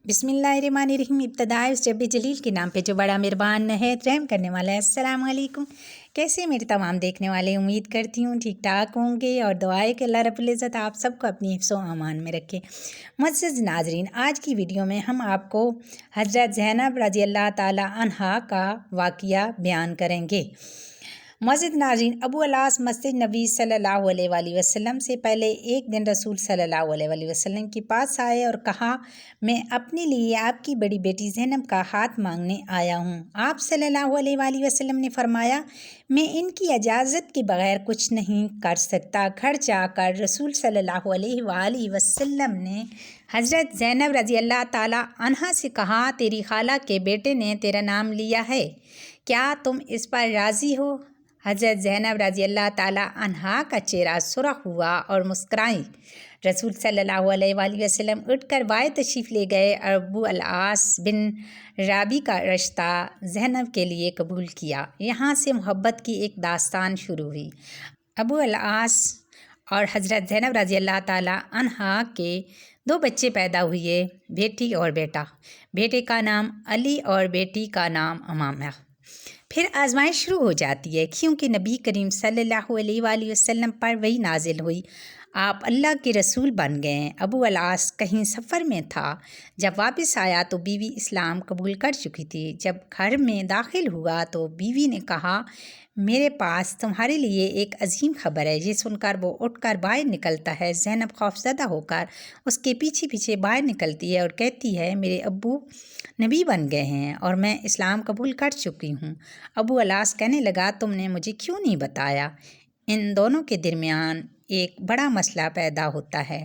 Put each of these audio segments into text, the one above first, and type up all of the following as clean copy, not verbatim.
बिस्मिल्लाहिर्रहमानिर्रहीम। इब्तिदाई उस रब्बे जलील के नाम पे जो बड़ा मेहरबान नहायत रहम करने वाला है। अस्सलाम वालेकुम। कैसे मेरे तमाम देखने वाले, उम्मीद करती हूँ ठीक ठाक होंगे और दुआएं कि अल्लाह रब्बुल इज़्ज़त आप सबको अपनी हिफ्ज़ो अमान में रखे। मुअज़्ज़ज़ नाज़रीन, आज की वीडियो में हम आपको हज़रत ज़ैनब रज़ी अल्लाह ताला अन्हा का वाक़िया बयान करेंगे। मुअज़्ज़ज़ नाज़रीन, अबू अलास मस्जिद नबी सल्लल्लाहु अलैहि वसल्लम से पहले एक दिन रसूल सल्लल्लाहु अलैहि वसल्लम के पास आए और कहा, मैं अपने लिए आपकी बड़ी बेटी ज़ैनब का हाथ मांगने आया हूँ। आप सल्लल्लाहु अलैहि वसल्लम ने फरमाया, मैं इनकी इजाज़त के बग़ैर कुछ नहीं कर सकता। घर जाकर रसूल सल्लल्लाहु अलैहि वसल्लम ने हज़रत ज़ैनब रज़ी अल्लाह ताला अन्हा से कहा, तेरी खाला के बेटे ने तेरा नाम लिया है, क्या तुम इस पर राज़ी हो? हज़रत ज़ैनब रज़ी अल्लाह ताला अन्हा का चेहरा सुर्ख़ हुआ और मुस्कुराई। रसूल सल्लल्लाहु अलैहि वसल्लम उठकर बाहर तशरीफ़ ले गए और अबू अल-आस बिन राबी का रिश्ता ज़ैनब के लिए कबूल किया। यहाँ से मोहब्बत की एक दास्तान शुरू हुई। अबू अल-आस और हज़रत ज़ैनब रज़ी अल्लाह ताला अन्हा के दो बच्चे पैदा हुए, बेटी और बेटा। बेटे का नाम अली और बेटी का नाम अमामा। फिर आजमाइश शुरू हो जाती है, क्योंकि नबी करीम सल्लल्लाहु अलैहि वसल्लम पर वही नाजिल हुई, आप अल्लाह के रसूल बन गए। अबू अल-आस कहीं सफ़र में था। जब वापस आया तो बीवी इस्लाम कबूल कर चुकी थी। जब घर में दाखिल हुआ तो बीवी ने कहा, मेरे पास तुम्हारे लिए एक अजीम खबर है। ये सुनकर वो उठकर बाहर निकलता है। ज़ैनब खौफज़दा होकर उसके पीछे पीछे बाहर निकलती है और कहती है, मेरे अब्बू नबी बन गए हैं और मैं इस्लाम कबूल कर चुकी हूँ। अबू अलास कहने लगा, तुमने मुझे क्यों नहीं बताया? इन दोनों के दरमियान एक बड़ा मसला पैदा होता है,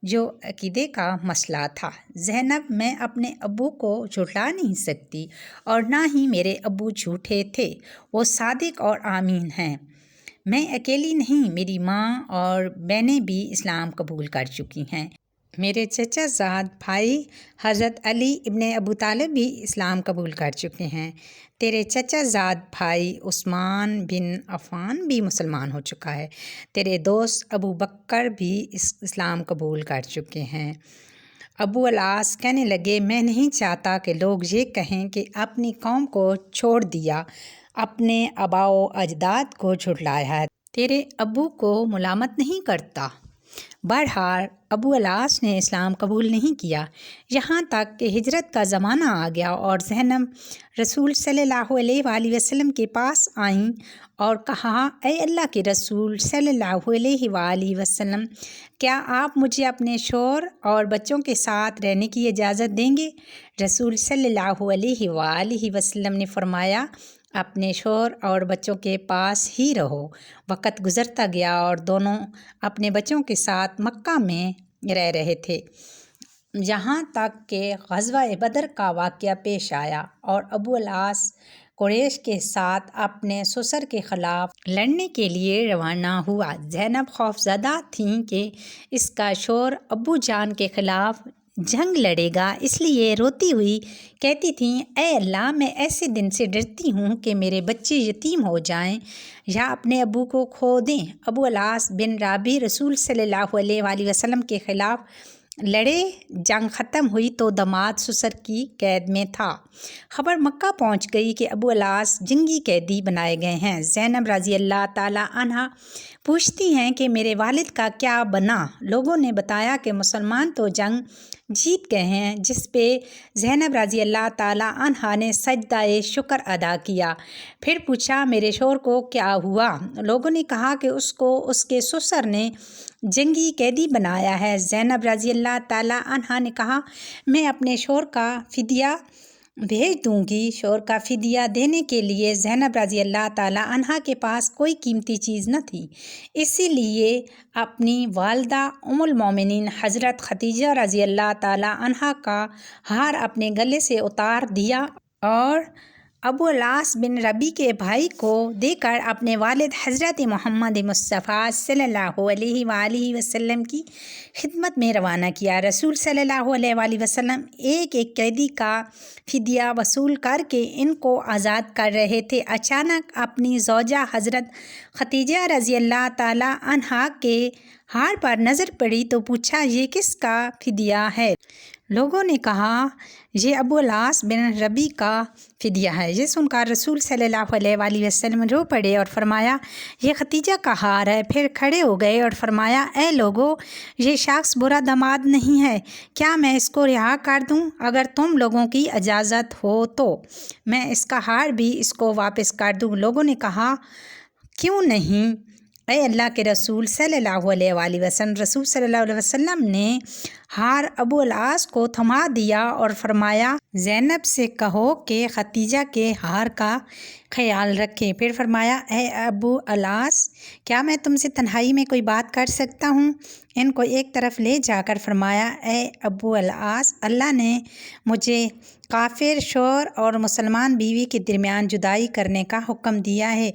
जो अकीदे का मसला था। ज़ैनब, मैं अपने अब्बू को झुठला नहीं सकती और ना ही मेरे अब्बू झूठे थे, वो सादिक और आमीन हैं। मैं अकेली नहीं, मेरी माँ और बहनें भी इस्लाम कबूल कर चुकी हैं। मेरे चचाज़ाद भाई हज़रत अली इब्ने अबू तालिब भी इस्लाम कबूल कर चुके हैं। तेरे चचाज़ाद भाई उस्मान बिन अफ़ान भी मुसलमान हो चुका है। तेरे दोस्त अबू बकर भी इस्लाम कबूल कर चुके हैं। अबू अलास कहने लगे, मैं नहीं चाहता कि लोग ये कहें कि अपनी कौम को छोड़ दिया, अपने आबाओ अजदाद को झुठलाया है। तेरे अब्बू को मुलामत नहीं करता। बहरहाल अबू अलास ने इस्लाम कबूल नहीं किया, यहाँ तक कि हिजरत का ज़माना आ गया और ज़ैनब रसूल सल्लल्लाहु अलैहि वसल्लम के पास आईं और कहा, ऐ अल्लाह के रसूल सल्लल्लाहु अलैहि वसल्लम, क्या आप मुझे अपने शौहर और बच्चों के साथ रहने की इजाज़त देंगे? रसूल सल्लल्लाहु अलैहि वसल्लम ने फरमाया, अपने शौहर और बच्चों के पास ही रहो। वक़्त गुज़रता गया और दोनों अपने बच्चों के साथ मक्का में रह रहे थे, यहाँ तक कि ग़ज़वा बदर का वाक़या पेश आया और अबू अलास कुरैश के साथ अपने ससुर के ख़िलाफ़ लड़ने के लिए रवाना हुआ। ज़ैनब खौफज़दा थीं कि इसका शौहर अब्बू जान के ख़िलाफ़ जंग लड़ेगा, इसलिए रोती हुई कहती थीं, ऐ अल्लाह, मैं ऐसे दिन से डरती हूँ कि मेरे बच्चे यतीम हो जाएं या अपने अब्बू को खो दें। अबू अलास बिन राबी रसूल सल्लल्लाहु अलैहि वसल्लम के ख़िलाफ़ लड़े। जंग ख़त्म हुई तो दामाद ससुर की कैद में था। खबर मक्का पहुँच गई कि अबू अलास जंगी कैदी बनाए गए हैं। ज़ैनब रज़ी अल्लाह ताला अन्हा पूछती हैं कि मेरे वालिद का क्या बना? लोगों ने बताया कि मुसलमान तो जंग जीत गए हैं, जिस पे ज़ैनब रज़ी अल्लाह ताला अन्हा ने सजदा-ए शुक्र अदा किया। फिर पूछा, मेरे शौहर को क्या हुआ? लोगों ने कहा कि उसको उसके ससुर ने जंगी कैदी बनाया है। ज़ैनब रज़ी अल्लाह ताला अन्हा ने कहा, मैं अपने शौहर का फ़िदिया भेज दूँगी। शौहर का फ़िदिया देने के लिए ज़ैनब रज़ी अल्लाह ताला अन्हा के पास कोई कीमती चीज़ न थी, इसीलिए अपनी वालदा उम्मुल मोमिनीन हज़रत खदीजा रज़ी अल्लाह ताला अन्हा का हार अपने गले से उतार दिया और अबू अलास बिन रबी के भाई को देकर अपने वालिद हज़रत मोहम्मद मुस्तफ़ा सल्लल्लाहु अलैहि वसल्लम की खिदमत में रवाना किया। रसूल सल्लल्लाहु अलैहि वसल्लम एक एक कैदी का फ़िदिया वसूल करके इनको आज़ाद कर रहे थे। अचानक अपनी ज़ौजा हज़रत खदीजा रज़ी अल्लाह ताला अन्हा के हार पर नज़र पड़ी तो पूछा, ये किसका फ़िदिया है? लोगों ने कहा ये अबू अल-आस बिन रबी का फ़िदिया है। ये सुनकर रसूल सल्लल्लाहु अलैहि वसल्लम रो पड़े और फरमाया ये खतीजा का हार है। फिर खड़े हो गए और फरमाया ए लोगो, ये शख्स बुरा दामाद नहीं है, क्या मैं इसको रिहा कर दूं? अगर तुम लोगों की इजाज़त हो तो मैं इसका हार भी इसको वापस कर दूं। लोगों ने कहा क्यों नहीं ए अल्लाह के रसूल सल्लल्लाहु अलैहि वसल्लम। रसूल सल्लल्लाहु अलैहि वसल्लम ने हार अबू अल-आस को थमा दिया और फरमाया ज़ैनब से कहो कि खतीजा के हार का ख्याल रखें। फिर फरमाया ए अबू अल-आस, क्या मैं तुमसे तन्हाई में कोई बात कर सकता हूँ? इनको एक तरफ ले जाकर फरमाया ए अबू अल-आस, अल्लाह ने मुझे काफिर शोहर और मुसलमान बीवी के दरमियान जुदाई करने का हुक्म दिया है,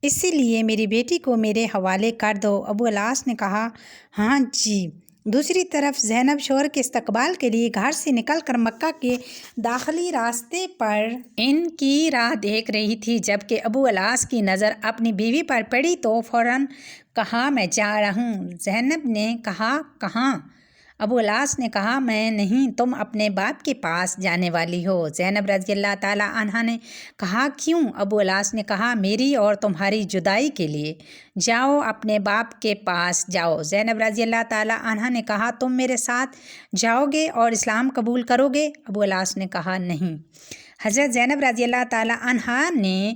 इसीलिए मेरी बेटी को मेरे हवाले कर दो। अबू अल-आस ने कहा हाँ जी। दूसरी तरफ ज़ैनब शोहर के इस्तकबाल के लिए घर से निकलकर मक्का के दाखिली रास्ते पर इनकी राह देख रही थी। जबकि अबू अल-आस की नज़र अपनी बीवी पर पड़ी तो फ़ौरन कहा मैं जा रहा हूँ। ज़ैनब ने कहा कहाँ? अबू अल-आस ने कहा मैं नहीं, तुम अपने बाप के पास जाने वाली हो। ज़ैनब रज़ियल्लाहु ताला अन्हा ने कहा क्यों? अबू अल-आस ने कहा मेरी और तुम्हारी जुदाई के लिए। जाओ अपने बाप के पास जाओ। ज़ैनब रज़ियल्लाहु ताला अन्हा ने कहा तुम मेरे साथ जाओगे और इस्लाम कबूल करोगे? अबू अल-आस ने कहा नहीं। हज़रत ज़ैनब रज़ियल्लाहु ताला अन्हा ने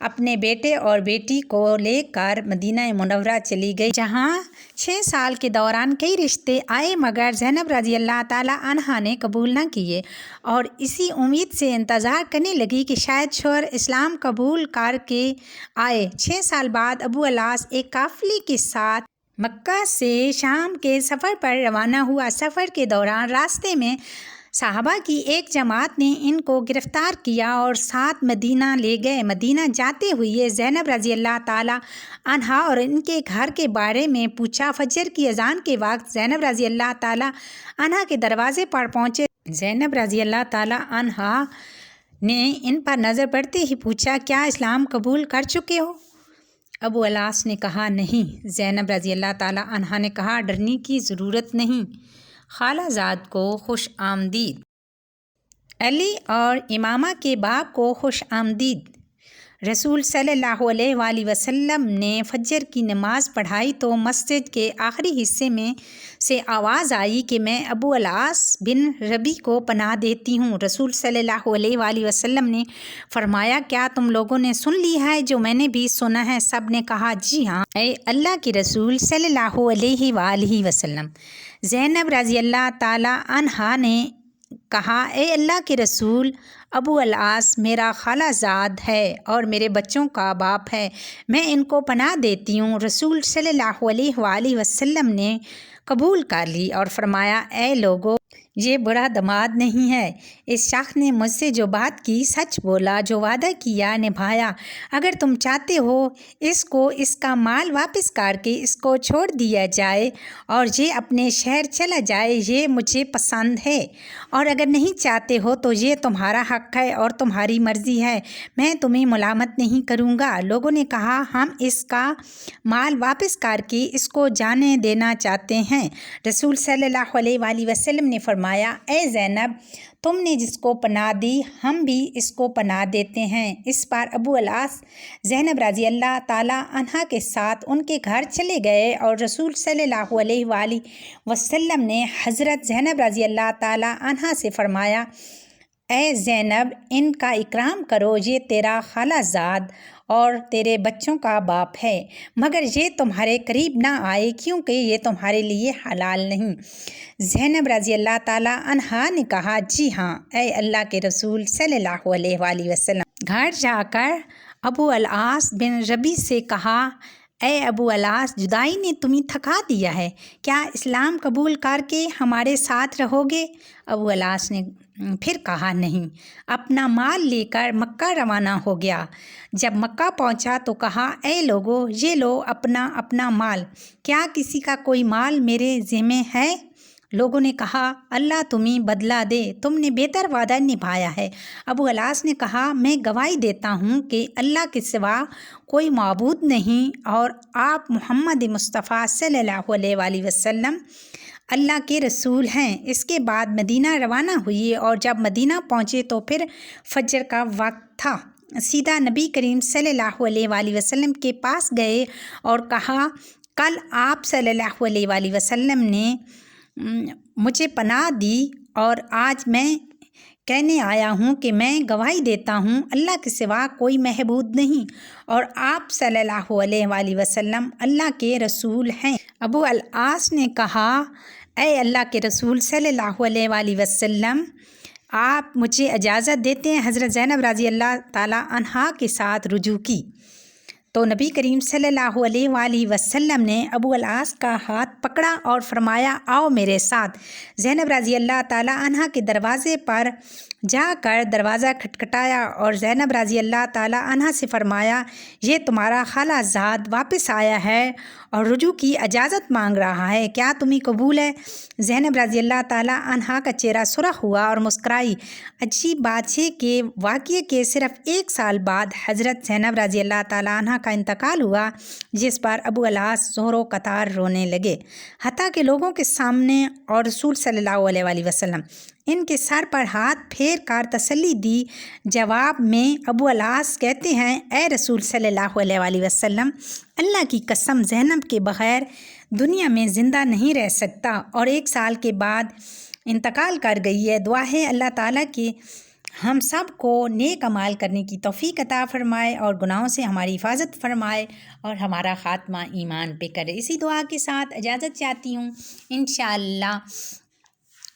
अपने बेटे और बेटी को लेकर मदीना मुनव्वरा चली गई, जहाँ 6 साल के दौरान कई रिश्ते आए मगर ज़ैनब रज़ियल्लाहु ताला अन्हा ने कबूल न किए और इसी उम्मीद से इंतज़ार करने लगी कि शायद शोहर इस्लाम कबूल करके आए। 6 साल बाद अबू अल-आस एक काफ़िले के साथ मक्का से शाम के सफ़र पर रवाना हुआ। सफ़र के दौरान रास्ते में साहबा की एक जमात ने इनको गिरफ़्तार किया और साथ मदीना ले गए। मदीना जाते हुए ज़ैनब रज़ियल्लाहु ताला अन्हा और इनके घर के बारे में पूछा। फजर की अज़ान के वक्त ज़ैनब रज़ियल्लाहु ताला अन्हा के दरवाज़े पर पहुँचे। ज़ैनब रज़ियल्लाहु ताला अन्हा ने इन पर नज़र पड़ते ही पूछा क्या इस्लाम कबूल कर चुके हो? अबू अल-आस ने कहा नहीं। ज़ैनब रज़ियल्लाहु ताला अन्हा ने कहा डरने की ज़रूरत नहीं, खालाजाद को खुश आमदीद। अली और इमामा के बाप को खुश आमदीद। रसूल सल्लल्लाहु अलैहि वसल्लम ने फजर की नमाज़ पढ़ाई तो मस्जिद के आखिरी हिस्से में से आवाज़ आई कि मैं अबू अल-आस बिन रबी को पनाह देती हूँ। रसूल सल्लल्लाहु अलैहि वसल्लम ने फरमाया क्या तुम लोगों ने सुन लिया है जो मैंने भी सुना है? सब ने कहा जी हाँ ए अल्लाह के रसूल सल्लल्लाहु अलैहि वसल्लम। ज़ैनब रज़ियल्लाहु ताला अन्हा ने कहा ए अल्लाह के रसूल, अबू अल-आस मेरा खालाजाद है और मेरे बच्चों का बाप है, मैं इनको पनाह देती हूँ। रसूल सल्लल्लाहु अलैहि वसल्लम ने कबूल कर ली और फरमाया ए लोगो, ये बुरा दामाद नहीं है। इस शख्स ने मुझसे जो बात की सच बोला, जो वादा किया निभाया। अगर तुम चाहते हो इसको इसका माल वापस करके इसको छोड़ दिया जाए और ये अपने शहर चला जाए, ये मुझे पसंद है। और अगर नहीं चाहते हो तो ये तुम्हारा हक़ है और तुम्हारी मर्ज़ी है, मैं तुम्हें मुलामत नहीं करूँगा। लोगों ने कहा हम इसका माल वापस करके इसको जाने देना चाहते हैं। रसूल सल्लल्लाहु अलैहि वसल्लम ने फरमाया ए ज़ैनब, तुमने जिसको पनाह दी हम भी इसको पनाह देते हैं। इस पर अबू अल-आस ज़ैनब रज़ियल्लाहु ताला अन्हा के साथ उनके घर चले गए और रसूल सल्लल्लाहु अलैहि वसल्लम ने हज़रत ज़ैनब रज़ियल्लाहु ताला अन्हा से फरमाया ए ज़ैनब, इनका इकराम करो, ये तेरा खालाजाद और तेरे बच्चों का बाप है, मगर ये तुम्हारे करीब ना आए क्योंकि ये तुम्हारे लिए हलाल नहीं। ज़ैनब रज़ियल्लाहु ताला अन्हा ने कहा जी हाँ ए अल्लाह के रसूल सल्लल्लाहु अलैहि वसल्लम। घर जाकर अबू अल-आस बिन रबी से कहा ए अबू अल-आस, जुदाई ने तुम्हें थका दिया है, क्या इस्लाम कबूल करके हमारे साथ रहोगे? अबू अल-आस ने फिर कहा नहीं। अपना माल लेकर मक्का रवाना हो गया। जब मक्का पहुंचा तो कहा ए लोगो, ये लो अपना अपना माल, क्या किसी का कोई माल मेरे ज़िम्मे है? लोगों ने कहा अल्लाह तुम्हें बदला दे, तुमने बेहतर वादा निभाया है। अबू अल-आस ने कहा मैं गवाही देता हूँ कि अल्लाह के सिवा कोई माबूद नहीं और आप मोहम्मद मुस्तफ़ा सल्लल्लाहु अलैहि वसल्लम اللہ کے رسول ہیں۔ اس کے بعد مدینہ روانہ ہوئی اور جب مدینہ پہنچے تو پھر فجر کا وقت تھا۔ سیدھا نبی کریم صلی اللہ علیہ وآلہ وسلم کے پاس گئے اور کہا، کل آپ صلی اللہ علیہ وآلہ وسلم نے مجھے پناہ دی اور آج میں کہنے آیا ہوں کہ میں گواہی دیتا ہوں اللہ کے سوا کوئی معبود نہیں اور آپ صلی اللہ علیہ وآلہ وسلم اللہ کے رسول ہیں۔ ابو العاص نے کہا، اے اللہ کے رسول صلی اللہ علیہ وآلہ وسلم، آپ مجھے اجازت دیتے ہیں؟ حضرت زینب رضی اللہ تعالیٰ عنہا کے ساتھ رجوع کی تو نبی کریم صلی اللہ علیہ وآلہ وسلم نے ابو العاص کا ہاتھ پکڑا اور فرمایا، آؤ میرے ساتھ۔ زینب رضی اللہ تعالیٰ عنہا کے دروازے پر جا کر دروازہ کھٹکھٹایا اور زینب رضی اللہ تعالیٰ عنہا سے فرمایا، یہ تمہارا خالہ زاد واپس آیا ہے اور رجوع کی اجازت مانگ رہا ہے، کیا تمہیں قبول ہے؟ زینب رضی اللہ تعالیٰ عنہا کا چہرہ سرخ ہوا اور مسکرائی۔ عجیب بات ہے کہ واقعے کے صرف 1 سال بعد حضرت زینب رضی اللہ تعالیٰ عنہا کا انتقال ہوا، جس پر ابو العاص زور و قطار رونے لگے، حتیٰ کہ لوگوں کے سامنے، اور رسول صلی اللہ علیہ وآلہ وسلم ان کے سر پر ہاتھ پھیر کر تسلی دی۔ جواب میں ابو العاص کہتے ہیں، اے رسول صلی اللہ علیہ وآلہ وسلم، اللہ کی قسم زینب کے بغیر دنیا میں زندہ نہیں رہ سکتا اور 1 سال کے بعد انتقال کر گئی ہے۔ دعا ہے اللہ تعالیٰ کہ ہم سب کو نیک اعمال کرنے کی توفیق عطا فرمائے اور گناہوں سے ہماری حفاظت فرمائے اور ہمارا خاتمہ ایمان پہ کرے۔ اسی دعا کے ساتھ اجازت چاہتی ہوں۔ انشاءاللہ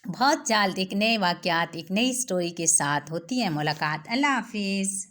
بہت جلد ایک نئے واقعات، ایک نئی سٹوری کے ساتھ ہوتی ہے ملاقات۔ اللہ حافظ۔